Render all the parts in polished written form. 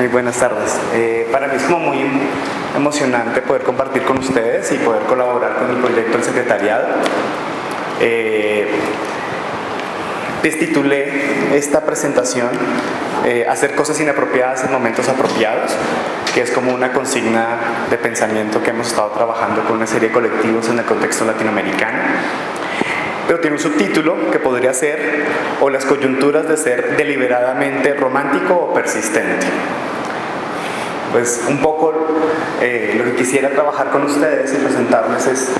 Muy buenas tardes. Para mí es como muy emocionante poder compartir con ustedes y poder colaborar con el proyecto del secretariado. Titulé esta presentación Hacer cosas inapropiadas en momentos apropiados, que es como una consigna de pensamiento que hemos estado trabajando con una serie de colectivos en el contexto latinoamericano. Pero tiene un subtítulo que podría ser o las coyunturas de ser deliberadamente romántico o persistente. Pues un poco lo que quisiera trabajar con ustedes y presentarles es,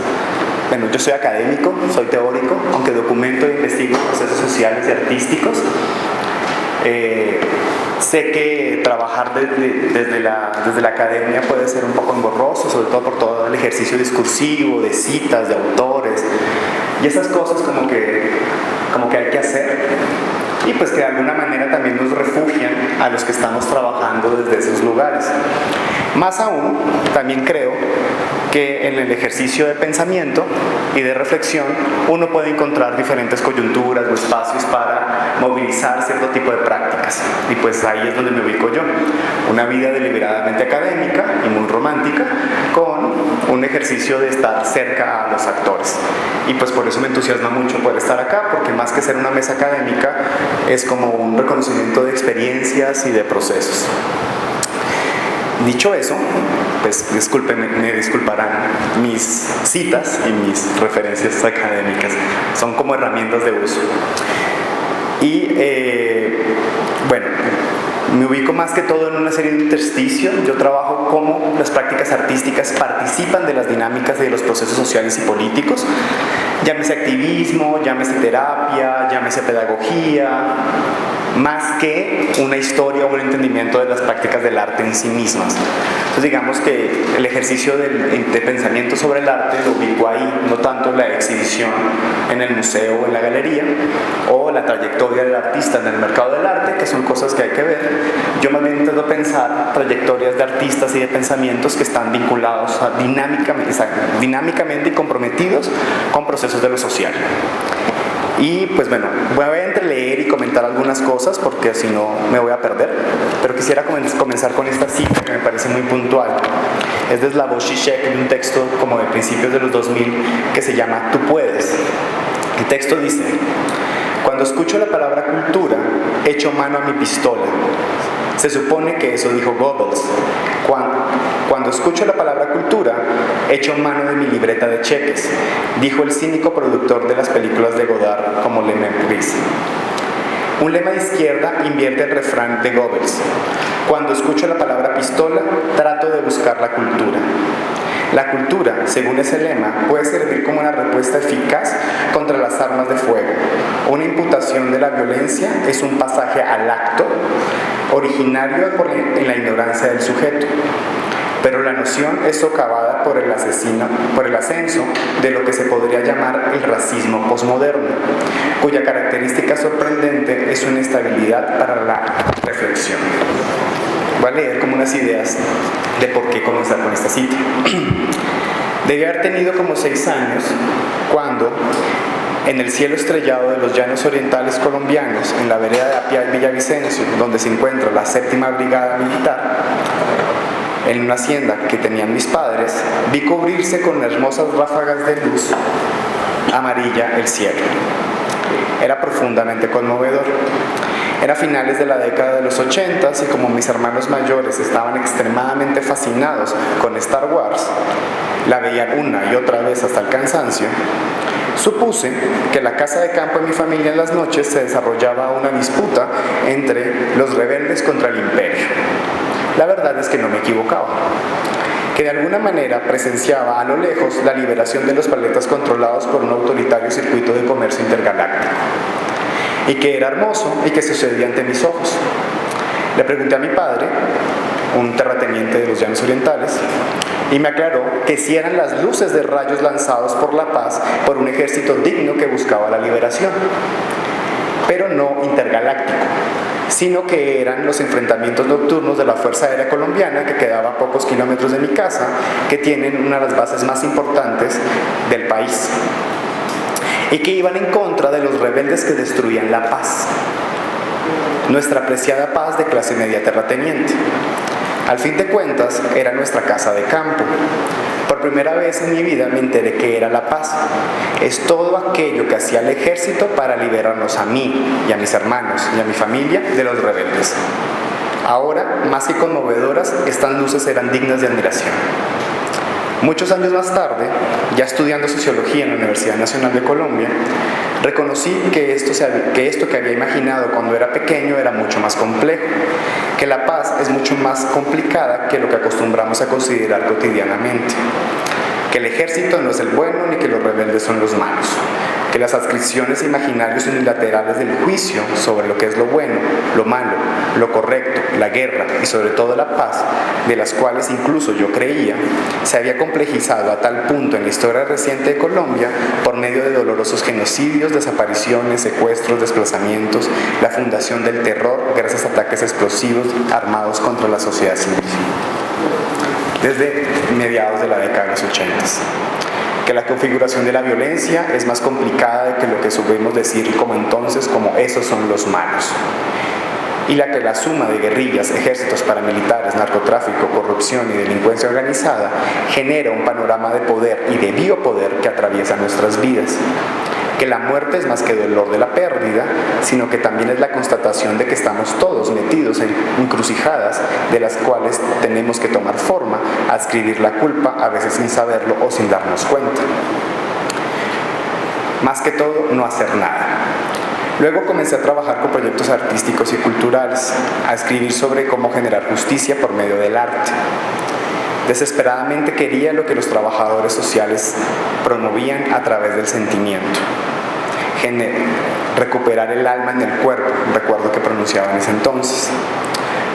bueno, yo soy académico, soy teórico, aunque documento e investigo procesos sociales y artísticos. Sé que trabajar desde la academia puede ser un poco engorroso, sobre todo por todo el ejercicio discursivo, de citas, de autores, y esas cosas como que hay que hacer, y pues que de alguna manera también nos refugian a los que estamos trabajando desde esos lugares. Más aún, también creo que en el ejercicio de pensamiento y de reflexión uno puede encontrar diferentes coyunturas o espacios para movilizar cierto tipo de prácticas, y pues ahí es donde me ubico yo. Una vida deliberadamente académica y muy romántica con un ejercicio de estar cerca a los actores, y pues por eso me entusiasma mucho poder estar acá, porque más que ser una mesa académica es como un reconocimiento de experiencias y de procesos. Dicho eso, pues me disculparán mis citas y mis referencias académicas, son como herramientas de uso. Y bueno, me ubico más que todo en una serie de intersticios. Yo trabajo cómo las prácticas artísticas participan de las dinámicas de los procesos sociales y políticos, llámese activismo, llámese terapia, llámese pedagogía, más que una historia o un entendimiento de las prácticas del arte en sí mismas. Entonces digamos que el ejercicio de pensamiento sobre el arte lo ubico ahí, no tanto la exhibición en el museo o en la galería, o la trayectoria del artista en el mercado del arte, que son cosas que hay que ver. Yo más bien intento pensar trayectorias de artistas y de pensamientos que están vinculados dinámicamente y comprometidos con procesos de lo social. Y pues bueno, voy a entreleer y comentar algunas cosas porque si no me voy a perder, pero quisiera comenzar con esta cita que me parece muy puntual. Es de Slavoj Žižek, en un texto como de principios de los 2000 que se llama Tú puedes. El texto dice: cuando escucho la palabra cultura, echo mano a mi pistola. Se supone que eso dijo Goebbels. Cuando escucho la palabra cultura, echo mano de mi libreta de cheques, dijo el cínico productor de las películas de Godard como Le Meurtrier. Un lema de izquierda invierte el refrán de Goebbels: cuando escucho la palabra pistola, trato de buscar la cultura. La cultura, según ese lema, puede servir como una respuesta eficaz contra las armas de fuego. Una imputación de la violencia es un pasaje al acto, originario en la ignorancia del sujeto. Pero la noción es socavada por el ascenso de lo que se podría llamar el racismo posmoderno, cuya característica sorprendente es su inestabilidad para la reflexión. Voy a leer como unas ideas de por qué comenzar con esta cita. Debí haber tenido como 6 años cuando, en el cielo estrellado de los llanos orientales colombianos, en la vereda de Apia y Villavicencio, donde se encuentra la 7ª Brigada Militar, en una hacienda que tenían mis padres, vi cubrirse con hermosas ráfagas de luz amarilla el cielo. Era profundamente conmovedor. Era finales de la década de los 80 y como mis hermanos mayores estaban extremadamente fascinados con Star Wars, la veían una y otra vez hasta el cansancio, supuse que en la casa de campo de mi familia en las noches se desarrollaba una disputa entre los rebeldes contra el imperio. La verdad es que no me equivocaba, que de alguna manera presenciaba a lo lejos la liberación de los planetas controlados por un autoritario circuito de comercio intergaláctico, y que era hermoso y que sucedía ante mis ojos. Le pregunté a mi padre, un terrateniente de los llanos orientales, y me aclaró que si eran las luces de rayos lanzados por la paz por un ejército digno que buscaba la liberación, pero no intergaláctico, sino que eran los enfrentamientos nocturnos de la Fuerza Aérea Colombiana, que quedaba a pocos kilómetros de mi casa, que tienen una de las bases más importantes del país, y que iban en contra de los rebeldes que destruían la paz. nuestra apreciada paz de clase media terrateniente. Al fin de cuentas, era nuestra casa de campo. Por primera vez en mi vida me enteré que era la paz. Es todo aquello que hacía el ejército para liberarnos a mí y a mis hermanos y a mi familia de los rebeldes. Ahora, más que conmovedoras, estas luces eran dignas de admiración. Muchos años más tarde, ya estudiando sociología en la Universidad Nacional de Colombia, reconocí que esto que había imaginado cuando era pequeño era mucho más complejo, que la paz es mucho más complicada que lo que acostumbramos a considerar cotidianamente, que el ejército no es el bueno ni que los rebeldes son los malos, que las adscripciones imaginarias unilaterales del juicio sobre lo que es lo bueno, lo malo, lo correcto, la guerra y sobre todo la paz, de las cuales incluso yo creía, se había complejizado a tal punto en la historia reciente de Colombia por medio de dolorosos genocidios, desapariciones, secuestros, desplazamientos, la fundación del terror gracias a ataques explosivos armados contra la sociedad civil, desde mediados de la década de los 80. Que la configuración de la violencia es más complicada de que lo que solemos decir como entonces, como esos son los malos. Y que la suma de guerrillas, ejércitos paramilitares, narcotráfico, corrupción y delincuencia organizada genera un panorama de poder y de biopoder que atraviesa nuestras vidas. Que la muerte es más que dolor de la pérdida, sino que también es la constatación de que estamos todos metidos en encrucijadas de las cuales tenemos que tomar forma, adscribir la culpa, a veces sin saberlo o sin darnos cuenta. Más que todo, no hacer nada. Luego comencé a trabajar con proyectos artísticos y culturales, a escribir sobre cómo generar justicia por medio del arte. Desesperadamente quería lo que los trabajadores sociales promovían a través del sentimiento. Recuperar el alma en el cuerpo, recuerdo que pronunciaba en ese entonces.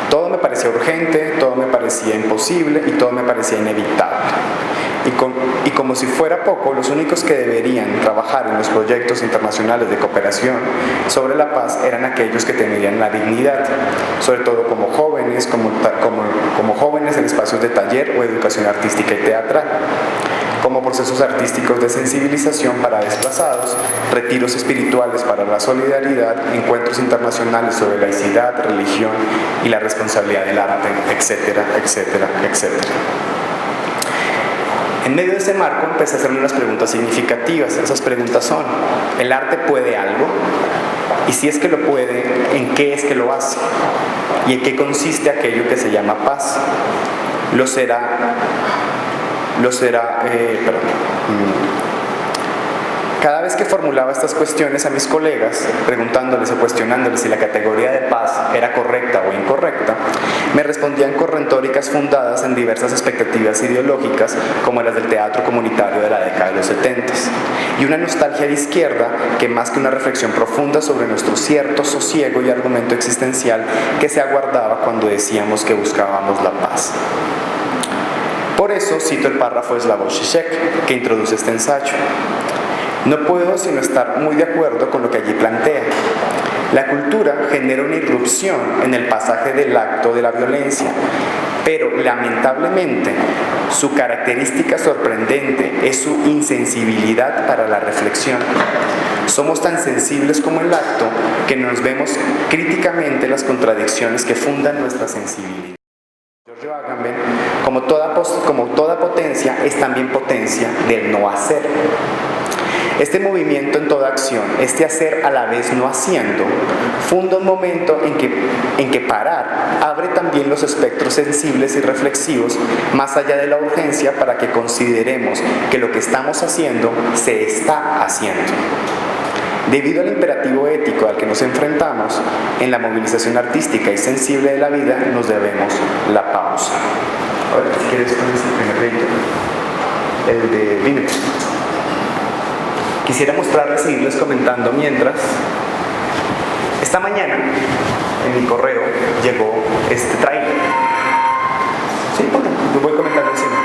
Todo me parecía urgente, todo me parecía imposible y todo me parecía inevitable. Y como si fuera poco, los únicos que deberían trabajar en los proyectos internacionales de cooperación sobre la paz eran aquellos que tenían la dignidad, sobre todo como jóvenes, como jóvenes en espacios de taller o educación artística y teatral, como procesos artísticos de sensibilización para desplazados, retiros espirituales para la solidaridad, encuentros internacionales sobre laicidad, religión y la responsabilidad del arte, etcétera, etcétera, etcétera. En medio de ese marco empecé a hacerme unas preguntas significativas. Esas preguntas son: ¿el arte puede algo? Y si es que lo puede, ¿en qué es que lo hace? ¿Y en qué consiste aquello que se llama paz? Cada vez que formulaba estas cuestiones a mis colegas, preguntándoles o cuestionándoles si la categoría de paz era correcta o incorrecta, me respondían con retóricas fundadas en diversas expectativas ideológicas, como las del teatro comunitario de la década de los 70, y una nostalgia de izquierda que, más que una reflexión profunda sobre nuestro cierto sosiego y argumento existencial, que se aguardaba cuando decíamos que buscábamos la paz. Por eso cito el párrafo de Slavoj Žižek que introduce este ensayo. No puedo sino estar muy de acuerdo con lo que allí plantea. La cultura genera una irrupción en el pasaje del acto de la violencia, pero lamentablemente su característica sorprendente es su insensibilidad para la reflexión. Somos tan sensibles como el acto que nos vemos críticamente las contradicciones que fundan nuestra sensibilidad. Giorgio Agamben, como toda potencia, es también potencia del no hacer. Este movimiento en toda acción, este hacer a la vez no haciendo, funda un momento en que parar abre también los espectros sensibles y reflexivos más allá de la urgencia para que consideremos que lo que estamos haciendo se está haciendo. Debido al imperativo ético al que nos enfrentamos, en la movilización artística y sensible de la vida nos debemos la pausa. Ahora, si quieres poner el primer video, el de Vine. Quisiera mostrarles, seguirles comentando mientras. Esta mañana en mi correo llegó este tráiler. Sí, bueno, lo voy comentando encima.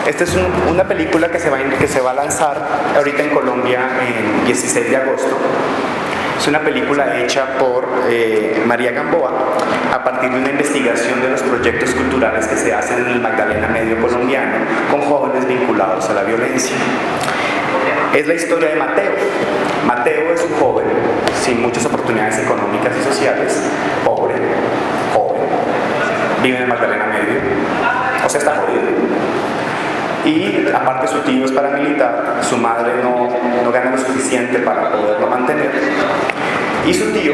Esta es una película que se va a lanzar ahorita en Colombia el 16 de agosto. Es una película hecha por María Gamboa a partir de una investigación de los proyectos culturales que se hacen en el Magdalena Medio colombiano con jóvenes vinculados a la violencia. es la historia de Mateo. Mateo es un joven sin muchas oportunidades económicas y sociales, pobre, joven, vive en el Magdalena Medio, o sea, está jodido. Y aparte su tío es paramilitar, su madre no gana lo suficiente para poderlo mantener. Y su tío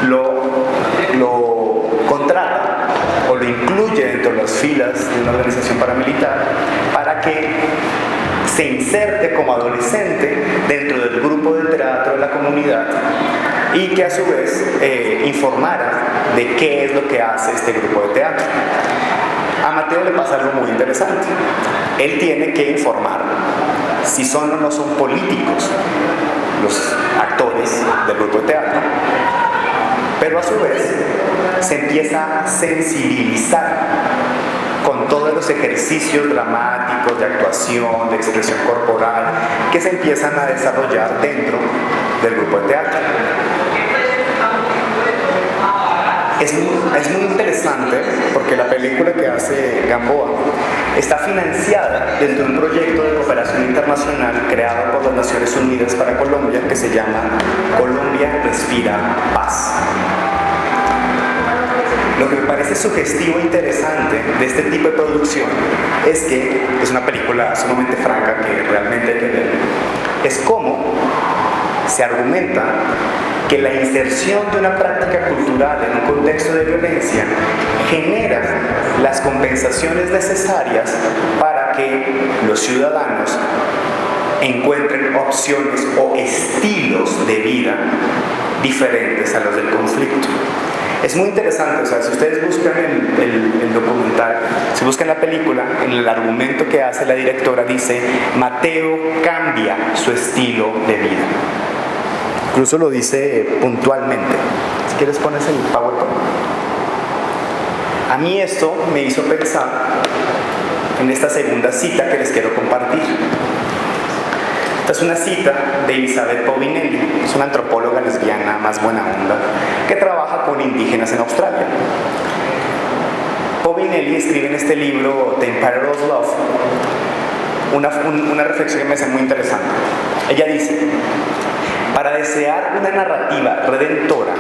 lo contrata o lo incluye dentro de las filas de una organización paramilitar para que se inserte como adolescente dentro del grupo de teatro de la comunidad y que a su vez informara de qué es lo que hace este grupo de teatro. A Mateo le pasa algo muy interesante. Él tiene que informar si son o no son políticos los actores del grupo de teatro, pero a su vez se empieza a sensibilizar con todos los ejercicios dramáticos de actuación, de expresión corporal que se empiezan a desarrollar dentro del grupo de teatro. Es muy interesante porque la película que hace Gamboa está financiada dentro de un proyecto de cooperación internacional creado por las Naciones Unidas para Colombia que se llama Colombia Respira Paz. Lo que me parece sugestivo e interesante de este tipo de producción es que es una película sumamente franca que realmente hay que ver. Es cómo se argumenta que la inserción de una práctica cultural en un contexto de violencia genera las compensaciones necesarias para que los ciudadanos encuentren opciones o estilos de vida diferentes a los del conflicto. Es muy interesante, o sea, si ustedes buscan el documental, si buscan la película, en el argumento que hace la directora dice: Mateo cambia su estilo de vida. Incluso lo dice puntualmente. Si quieres pones el PowerPoint. A mí esto me hizo pensar en esta segunda cita que les quiero compartir. Esta es una cita de Elizabeth Povinelli, es una antropóloga lesbiana más buena onda que trabaja con indígenas en Australia. Povinelli escribe en este libro The Emperor's Love una reflexión que me hace muy interesante. Ella dice: para desear una narrativa redentora,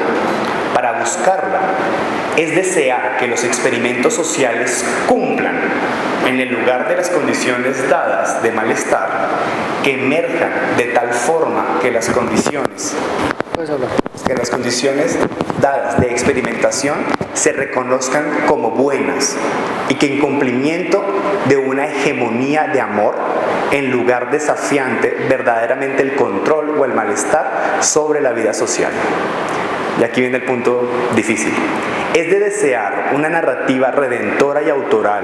para buscarla, es desear que los experimentos sociales cumplan en el lugar de las condiciones dadas de malestar, que emerjan de tal forma que las condiciones dadas de experimentación se reconozcan como buenas y que en cumplimiento de una hegemonía de amor, en lugar desafiante verdaderamente el control o el malestar sobre la vida social. Y aquí viene el punto difícil. Es de desear una narrativa redentora y autoral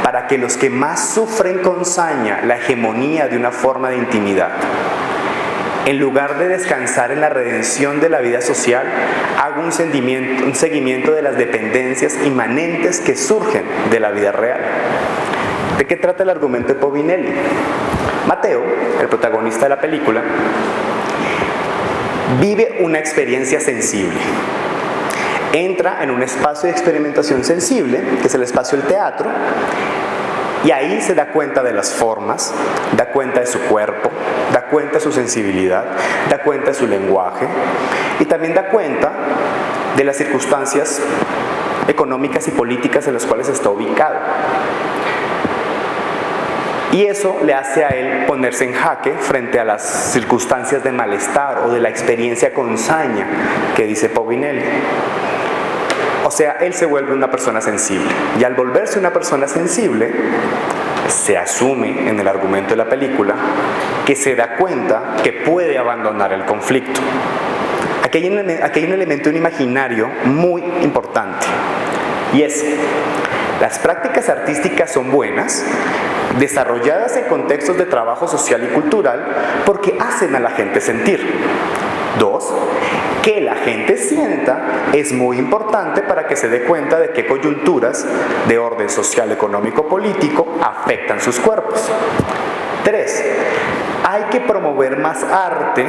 para que los que más sufren con saña la hegemonía de una forma de intimidad, en lugar de descansar en la redención de la vida social, haga un seguimiento de las dependencias inmanentes que surgen de la vida real. ¿De qué trata el argumento de Povinelli? Mateo, el protagonista de la película, vive una experiencia sensible. Entra en un espacio de experimentación sensible, que es el espacio del teatro, y ahí se da cuenta de las formas, da cuenta de su cuerpo, da cuenta de su sensibilidad, da cuenta de su lenguaje, y también da cuenta de las circunstancias económicas y políticas en las cuales está ubicado. Y eso le hace a él ponerse en jaque frente a las circunstancias de malestar o de la experiencia con saña que dice Povinelli. O sea, él se vuelve una persona sensible. Y al volverse una persona sensible, se asume en el argumento de la película que se da cuenta que puede abandonar el conflicto. Aquí hay un elemento, un imaginario muy importante. Y es: las prácticas artísticas son buenas, desarrolladas en contextos de trabajo social y cultural, porque hacen a la gente sentir. 2, que la gente sienta es muy importante para que se dé cuenta de qué coyunturas de orden social, económico, político afectan sus cuerpos. 3, hay que promover más arte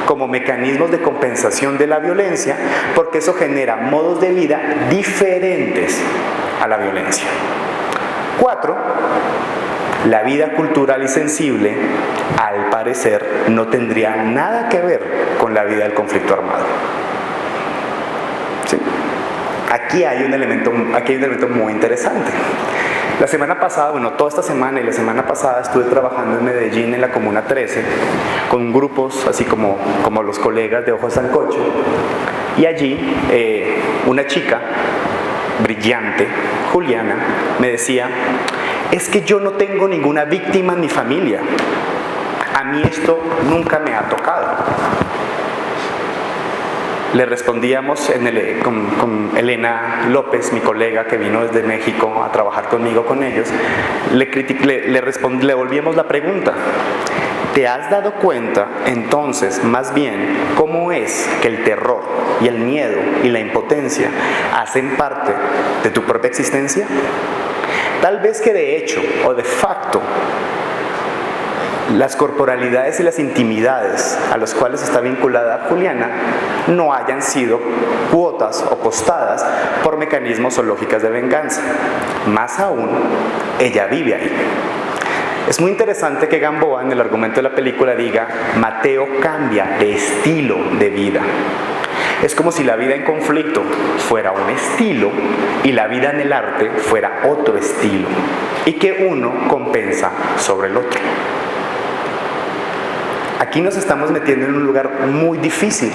como mecanismos de compensación de la violencia, porque eso genera modos de vida diferentes a la violencia. 4, la vida cultural y sensible, al parecer, no tendría nada que ver con la vida del conflicto armado. ¿Sí? Aquí hay un elemento muy interesante. La semana pasada, toda esta semana y la semana pasada estuve trabajando en Medellín, en la Comuna 13, con grupos así como los colegas de Ojo de Sancocho, y allí una chica brillante, Juliana, me decía: es que yo no tengo ninguna víctima en mi familia, a mí esto nunca me ha tocado. Le respondíamos con Elena López, mi colega que vino desde México a trabajar conmigo con ellos, le volvíamos la pregunta: ¿te has dado cuenta entonces más bien cómo es que el terror y el miedo y la impotencia hacen parte de tu propia existencia? Tal vez que de hecho o de facto las corporalidades y las intimidades a las cuales está vinculada Juliana no hayan sido cuotas o costadas por mecanismos o lógicas de venganza. Más aún, ella vive ahí. Es muy interesante que Gamboa, en el argumento de la película, diga: Mateo cambia de estilo de vida. Es como si la vida en conflicto fuera un estilo y la vida en el arte fuera otro estilo, y que uno compensa sobre el otro. Aquí nos estamos metiendo en un lugar muy difícil.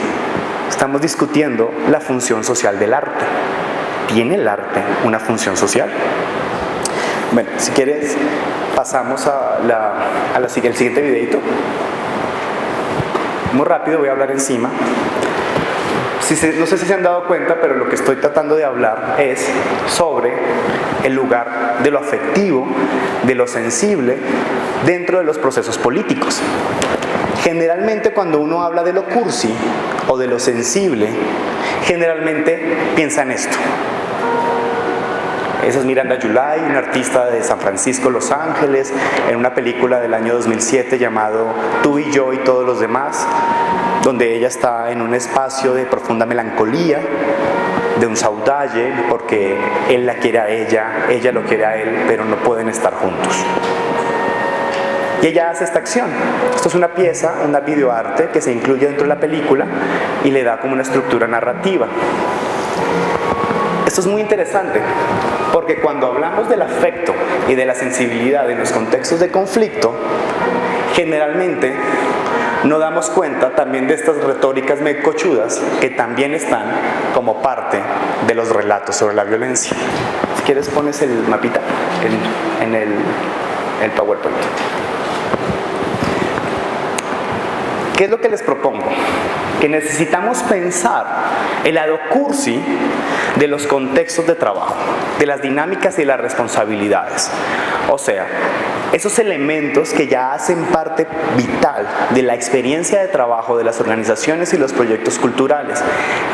Estamos discutiendo la función social del arte. ¿Tiene el arte una función social? Bueno, si quieres, pasamos al siguiente videito. Muy rápido, voy a hablar encima. No sé si se han dado cuenta, pero lo que estoy tratando de hablar es sobre el lugar de lo afectivo, de lo sensible, dentro de los procesos políticos. Generalmente cuando uno habla de lo cursi o de lo sensible, generalmente piensa en esto. Esa es Miranda July, una artista de San Francisco, Los Ángeles, en una película del año 2007 llamado Tú y yo y todos los demás, donde ella está en un espacio de profunda melancolía, de un saudalle, porque él la quiere a ella lo quiere a él, pero no pueden estar juntos. Y ella hace esta acción. Esto es una pieza, una videoarte que se incluye dentro de la película y le da como una estructura narrativa. Esto es muy interesante, porque cuando hablamos del afecto y de la sensibilidad en los contextos de conflicto, generalmente no damos cuenta también de estas retóricas mecochudas que también están como parte de los relatos sobre la violencia. Si quieres, pones el mapita en el PowerPoint. ¿Qué es lo que les propongo? Que necesitamos pensar el lado cursi de los contextos de trabajo, de las dinámicas y las responsabilidades. O sea, esos elementos que ya hacen parte vital de la experiencia de trabajo de las organizaciones y los proyectos culturales.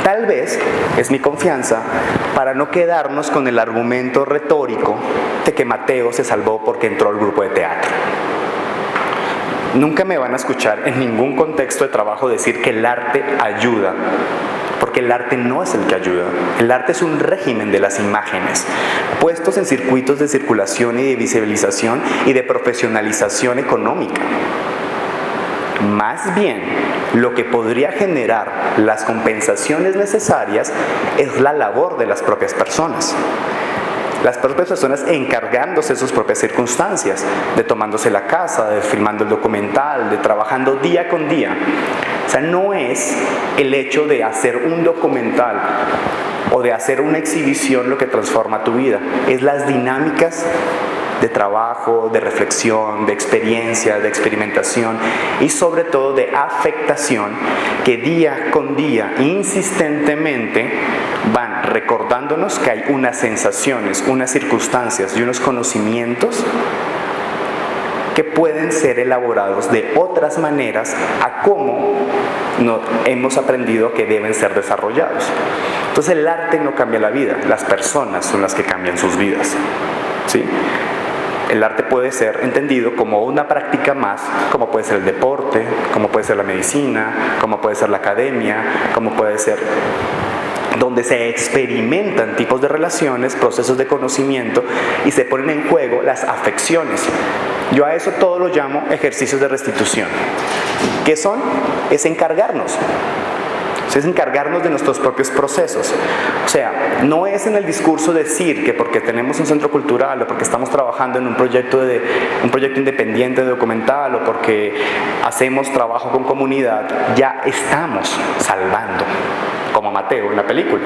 Tal vez, es mi confianza, para no quedarnos con el argumento retórico de que Mateo se salvó porque entró al grupo de teatro. Nunca me van a escuchar en ningún contexto de trabajo decir que el arte ayuda, porque el arte no es el que ayuda. El arte es un régimen de las imágenes, puestos en circuitos de circulación y de visibilización y de profesionalización económica. Más bien, lo que podría generar las compensaciones necesarias es la labor de las propias personas. Las propias personas encargándose de sus propias circunstancias, de tomándose la casa, de filmando el documental, de trabajando día con día. O sea, no es el hecho de hacer un documental o de hacer una exhibición lo que transforma tu vida, es las dinámicas de trabajo, de reflexión, de experiencia, de experimentación y sobre todo de afectación que día con día, insistentemente, van recordándonos que hay unas sensaciones, unas circunstancias y unos conocimientos que pueden ser elaborados de otras maneras a cómo hemos aprendido que deben ser desarrollados. Entonces el arte no cambia la vida, las personas son las que cambian sus vidas, ¿sí? El arte puede ser entendido como una práctica más, como puede ser el deporte, como puede ser la medicina, como puede ser la academia, como puede ser donde se experimentan tipos de relaciones, procesos de conocimiento y se ponen en juego las afecciones. Yo a eso todo lo llamo ejercicios de restitución. ¿Qué son? Es encargarnos. Es encargarnos de nuestros propios procesos. O sea, no es en el discurso decir que porque tenemos un centro cultural o porque estamos trabajando en un proyecto independiente de documental o porque hacemos trabajo con comunidad, ya estamos salvando, como Mateo en la película,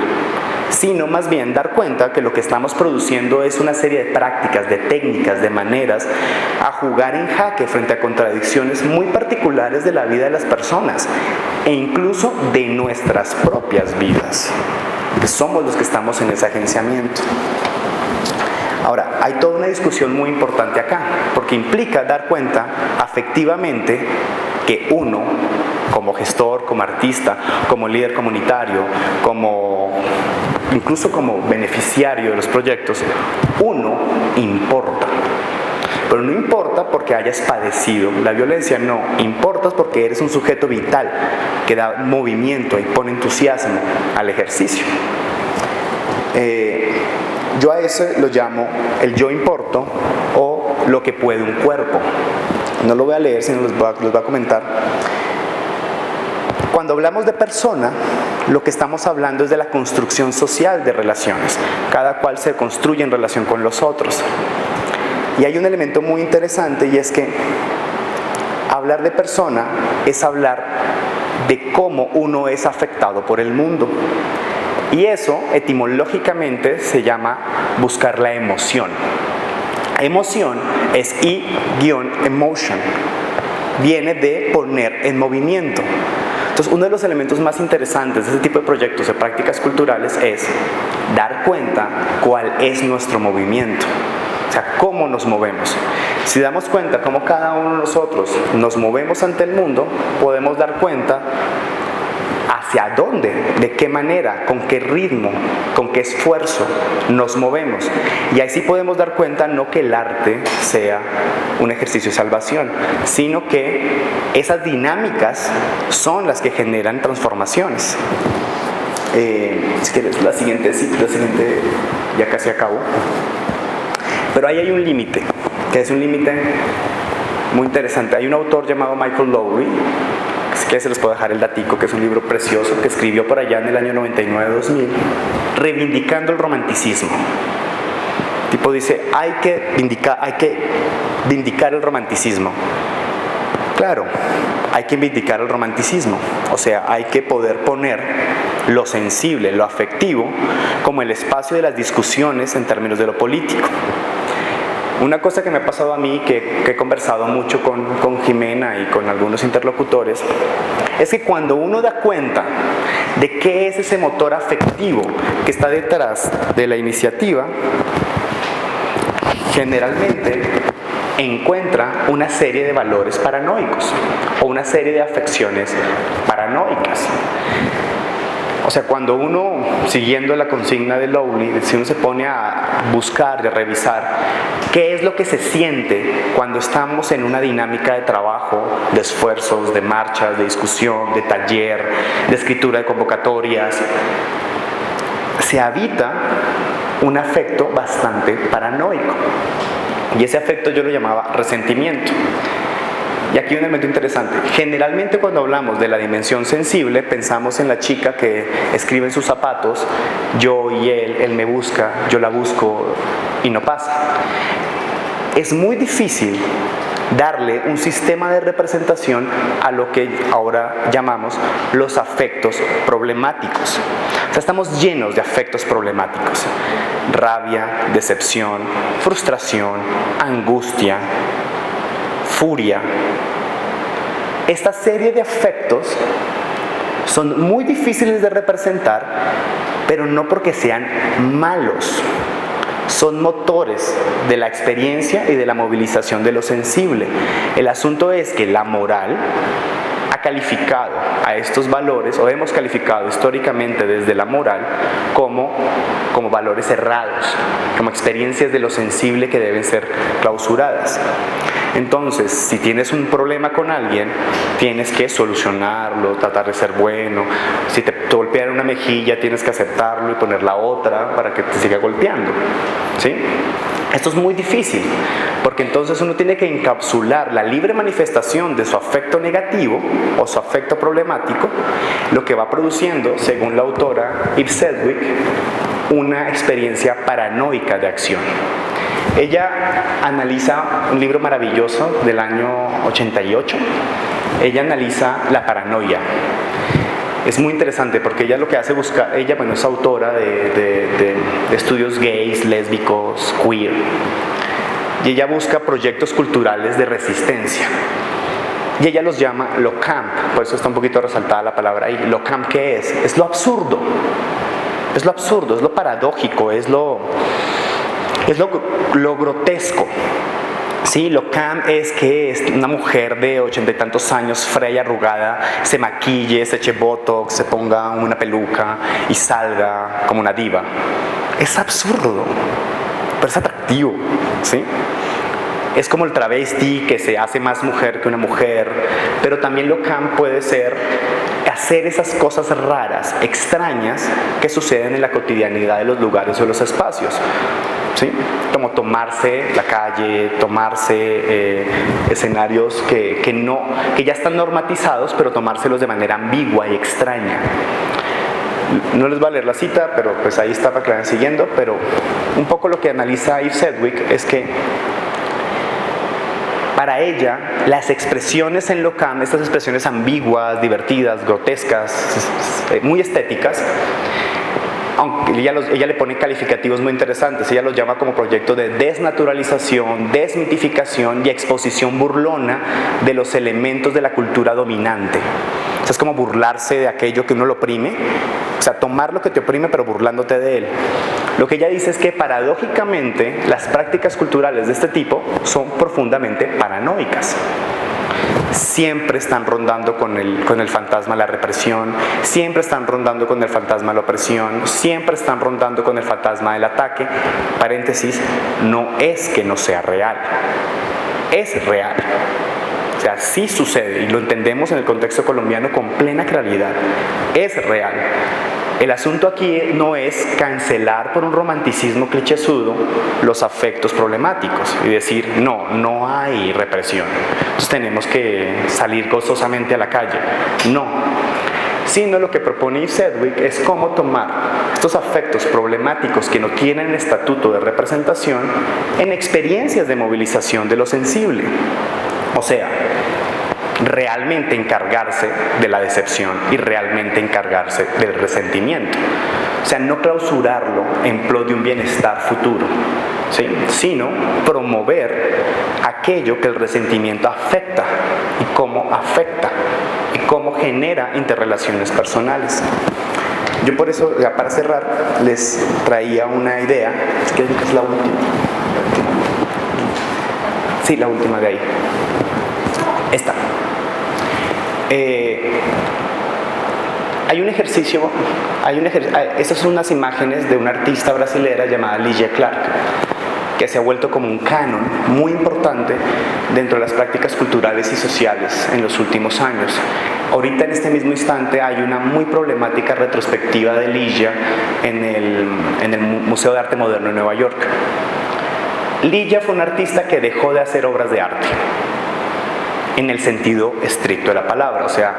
sino más bien dar cuenta que lo que estamos produciendo es una serie de prácticas, de técnicas, de maneras a jugar en jaque frente a contradicciones muy particulares de la vida de las personas e incluso de nuestras propias vidas, que somos los que estamos en ese agenciamiento. Ahora, hay toda una discusión muy importante acá, porque implica dar cuenta afectivamente que uno, como gestor, como artista, como líder comunitario, incluso como beneficiario de los proyectos, uno importa. Pero no importa porque hayas padecido la violencia, no, importas porque eres un sujeto vital que da movimiento y pone entusiasmo al ejercicio. Yo a eso lo llamo el yo importo o lo que puede un cuerpo. No lo voy a leer, sino los voy a comentar. Cuando hablamos de persona, lo que estamos hablando es de la construcción social de relaciones. Cada cual se construye en relación con los otros. Y hay un elemento muy interesante y es que hablar de persona es hablar de cómo uno es afectado por el mundo. Y eso etimológicamente se llama buscar la emoción. Emoción es e-emotion. Viene de poner en movimiento. Entonces, uno de los elementos más interesantes de este tipo de proyectos, de prácticas culturales, es dar cuenta cuál es nuestro movimiento. O sea, cómo nos movemos. Si damos cuenta cómo cada uno de nosotros nos movemos ante el mundo, podemos dar cuenta hacia dónde, de qué manera, con qué ritmo, con qué esfuerzo nos movemos. Y ahí sí podemos dar cuenta no que el arte sea un ejercicio de salvación, sino que esas dinámicas son las que generan transformaciones. Si quieres, la siguiente ya casi acabo. Pero ahí hay un límite, que es un límite muy interesante. Hay un autor llamado Michael Lowry, que se les puedo dejar el datico, que es un libro precioso que escribió por allá en el año 99-2000, reivindicando el romanticismo. El tipo dice, hay que vindicar el romanticismo. Claro, hay que vindicar el romanticismo, o sea, hay que poder poner lo sensible, lo afectivo, como el espacio de las discusiones en términos de lo político. Una cosa que me ha pasado a mí, que he conversado mucho con Jimena y con algunos interlocutores, es que cuando uno da cuenta de qué es ese motor afectivo que está detrás de la iniciativa, generalmente encuentra una serie de valores paranoicos o una serie de afecciones paranoicas. O sea, cuando uno, siguiendo la consigna de Lowry, si uno se pone a buscar y a revisar qué es lo que se siente cuando estamos en una dinámica de trabajo, de esfuerzos, de marchas, de discusión, de taller, de escritura de convocatorias, se habita un afecto bastante paranoico. Y ese afecto yo lo llamaba resentimiento. Y aquí hay un elemento interesante. Generalmente cuando hablamos de la dimensión sensible, pensamos en la chica que escribe en sus zapatos, yo y él me busca, yo la busco y no pasa. Es muy difícil darle un sistema de representación a lo que ahora llamamos los afectos problemáticos. O sea, estamos llenos de afectos problemáticos. Rabia, decepción, frustración, angustia, furia. Esta serie de afectos son muy difíciles de representar, pero no porque sean malos. Son motores de la experiencia y de la movilización de lo sensible. El asunto es que la moral ha calificado a estos valores, o hemos calificado históricamente desde la moral, como valores errados, como experiencias de lo sensible que deben ser clausuradas. Entonces, si tienes un problema con alguien, tienes que solucionarlo, tratar de ser bueno. Si te golpean una mejilla, tienes que aceptarlo y poner la otra para que te siga golpeando, ¿sí? Esto es muy difícil, porque entonces uno tiene que encapsular la libre manifestación de su afecto negativo o su afecto problemático, lo que va produciendo, según la autora Eve Sedgwick, una experiencia paranoica de acción. Ella analiza un libro maravilloso del año 88, ella analiza la paranoia. Es muy interesante porque ella lo que hace ella es autora de estudios gays, lésbicos, queer, y ella busca proyectos culturales de resistencia. Y ella los llama lo camp, por eso está un poquito resaltada la palabra ahí. Lo camp, ¿qué es? Es lo absurdo, es lo absurdo, es lo paradójico, es lo grotesco. Sí, lo camp es que es una mujer de 80 y tantos años, frea y arrugada, se maquille, se eche botox, se ponga una peluca y salga como una diva. Es absurdo, pero es atractivo, ¿sí? Es como el travesti que se hace más mujer que una mujer, pero también lo camp puede ser hacer esas cosas raras, extrañas, que suceden en la cotidianidad de los lugares o de los espacios. ¿Sí? Como tomarse la calle, tomarse escenarios que ya están normatizados, pero tomárselos de manera ambigua y extraña. No les voy a leer la cita, pero pues ahí está para que la vayan siguiendo, pero un poco lo que analiza Eve Sedgwick es que para ella, las expresiones en lo camp, estas expresiones ambiguas, divertidas, grotescas, muy estéticas, aunque ella le pone calificativos muy interesantes, ella los llama como proyecto de desnaturalización, desmitificación y exposición burlona de los elementos de la cultura dominante. O sea, es como burlarse de aquello que uno lo oprime, o sea, tomar lo que te oprime pero burlándote de él. Lo que ella dice es que paradójicamente las prácticas culturales de este tipo son profundamente paranoicas. Siempre están rondando con el fantasma de la represión, siempre están rondando con el fantasma de la opresión, siempre están rondando con el fantasma del ataque. Paréntesis, no es que no sea real, es real. O sea, sí sucede y lo entendemos en el contexto colombiano con plena claridad, es real. El asunto aquí no es cancelar por un romanticismo clichésudo los afectos problemáticos y decir, no hay represión, entonces tenemos que salir gozosamente a la calle. No, sino lo que propone Eve Sedgwick es cómo tomar estos afectos problemáticos que no tienen estatuto de representación en experiencias de movilización de lo sensible. O sea, realmente encargarse de la decepción y realmente encargarse del resentimiento. O sea, no clausurarlo en pro de un bienestar futuro, ¿sí? Sino promover aquello que el resentimiento afecta y cómo genera interrelaciones personales. Yo por eso, ya para cerrar, les traía una idea, que es la última. Sí, la última de ahí. Esta. Hay un ejercicio, estas son unas imágenes de una artista brasilera llamada Ligia Clark, que se ha vuelto como un canon muy importante dentro de las prácticas culturales y sociales en los últimos años. Ahorita en este mismo instante hay una muy problemática retrospectiva de Ligia en el Museo de Arte Moderno de Nueva York. Ligia fue una artista que dejó de hacer obras de arte en el sentido estricto de la palabra. O sea,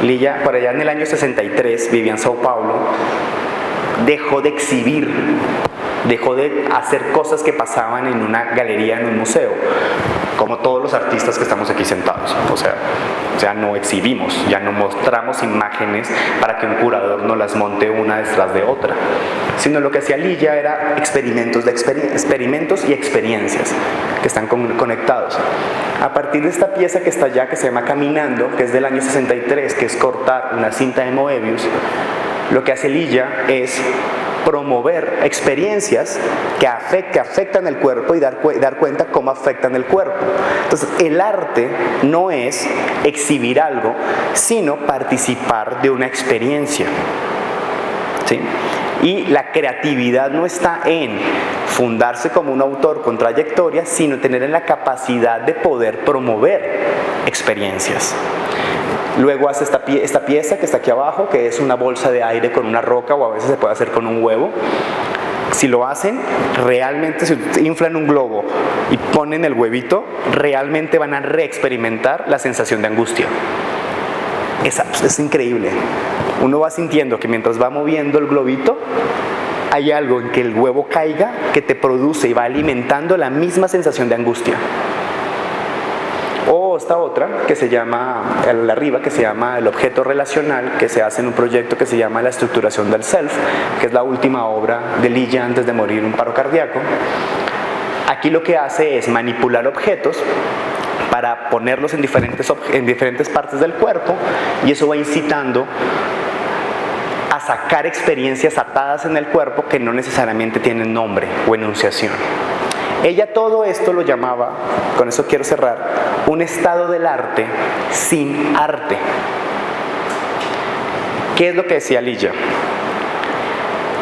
Ligia, por allá en el año 63, vivía en Sao Paulo, dejó de exhibir, dejó de hacer cosas que pasaban en una galería, en un museo, como todos los artistas que estamos aquí sentados. O sea, no exhibimos, ya no mostramos imágenes para que un curador nos las monte una detrás de otra, sino lo que hacía Ligia era experimentos y experiencias que están conectados. A partir de esta pieza que está allá, que se llama Caminando, que es del año 63, que es cortar una cinta de Moebius, lo que hace Ligia es promover experiencias que afectan el cuerpo y dar cuenta cómo afectan el cuerpo. Entonces, el arte no es exhibir algo, sino participar de una experiencia, ¿sí? Y la creatividad no está en fundarse como un autor con trayectoria, sino tener la capacidad de poder promover experiencias. Luego hace esta pieza que está aquí abajo, que es una bolsa de aire con una roca, o a veces se puede hacer con un huevo, Si lo hacen, realmente si inflan un globo y ponen el huevito, realmente van a reexperimentar la sensación de angustia. Es increíble. Uno va sintiendo que mientras va moviendo el globito, hay algo en que el huevo caiga que te produce y va alimentando la misma sensación de angustia. O esta otra, que se llama, arriba, que se llama el objeto relacional, que se hace en un proyecto que se llama la estructuración del self, que es la última obra de Lilla antes de morir en un paro cardíaco. Aquí lo que hace es manipular objetos para ponerlos en diferentes partes del cuerpo, y eso va incitando a sacar experiencias atadas en el cuerpo que no necesariamente tienen nombre o enunciación. Ella todo esto lo llamaba, con eso quiero cerrar, un estado del arte sin arte. ¿Qué es lo que decía Lilla?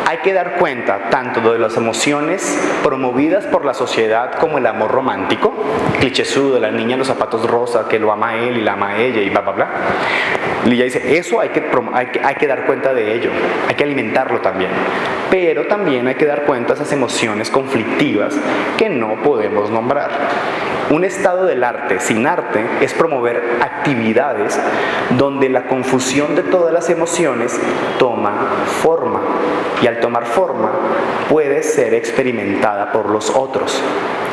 Hay que dar cuenta tanto de las emociones promovidas por la sociedad como el amor romántico, clichésudo de la niña en los zapatos rosa que lo ama a él y la ama a ella y bla bla bla. Lilla dice, eso hay que dar cuenta de ello, hay que alimentarlo también, pero también hay que dar cuenta de esas emociones conflictivas que no podemos nombrar. Un estado del arte sin arte es promover actividades donde la confusión de todas las emociones toma forma, y al tomar forma puede ser experimentada por los otros,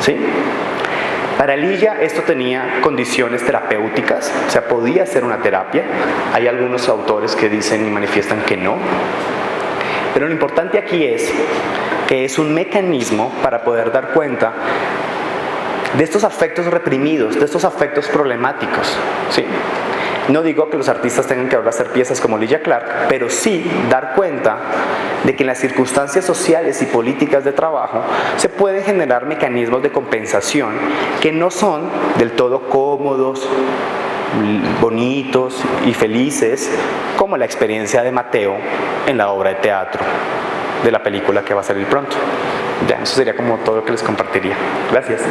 ¿sí? Para Lilla esto tenía condiciones terapéuticas, o sea, podía ser una terapia. Hay algunos autores que dicen y manifiestan que no. Pero lo importante aquí es que es un mecanismo para poder dar cuenta de estos afectos reprimidos, de estos afectos problemáticos, ¿sí? No digo que los artistas tengan que ahora hacer piezas como Lilla Clark, pero sí dar cuenta de que en las circunstancias sociales y políticas de trabajo se pueden generar mecanismos de compensación que no son del todo cómodos, bonitos y felices, como la experiencia de Mateo en la obra de teatro de la película que va a salir pronto. Ya, eso sería como todo lo que les compartiría. Gracias.